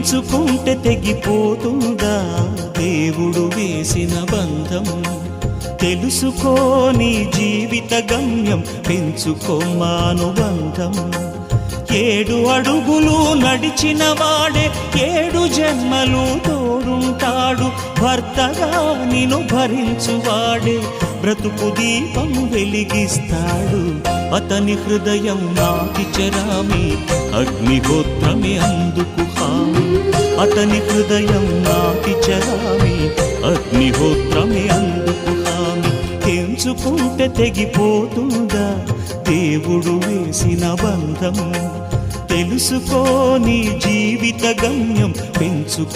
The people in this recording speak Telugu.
తెంచుకుంటే తెగిపోతుందా దేవుడు వేసిన బంధం? తెలుసుకో నీ జీవిత గమ్యం, పెంచుకోమానుబంధం. 7 అడుగులు నడిచిన వాడే 7 జన్మలు తోడుంటాడు. భర్తగా నిన్ను భరించువాడే బ్రతుకు దీపం వెలిగిస్తాడు. అతని హృదయం నాటి చెరామి, అగ్నిహోత్రమే అందుకు హామీ. అతని హృదయం నాటి చెరామి, అగ్నిహోత్రమే అందుకు హామీ. తెంచుకుంటే తెగిపోతుందా దేవుడు వేసిన బంధం? తెలుసుకో నీ జీవిత గమ్యం, పెంచుకోమానుబంధం.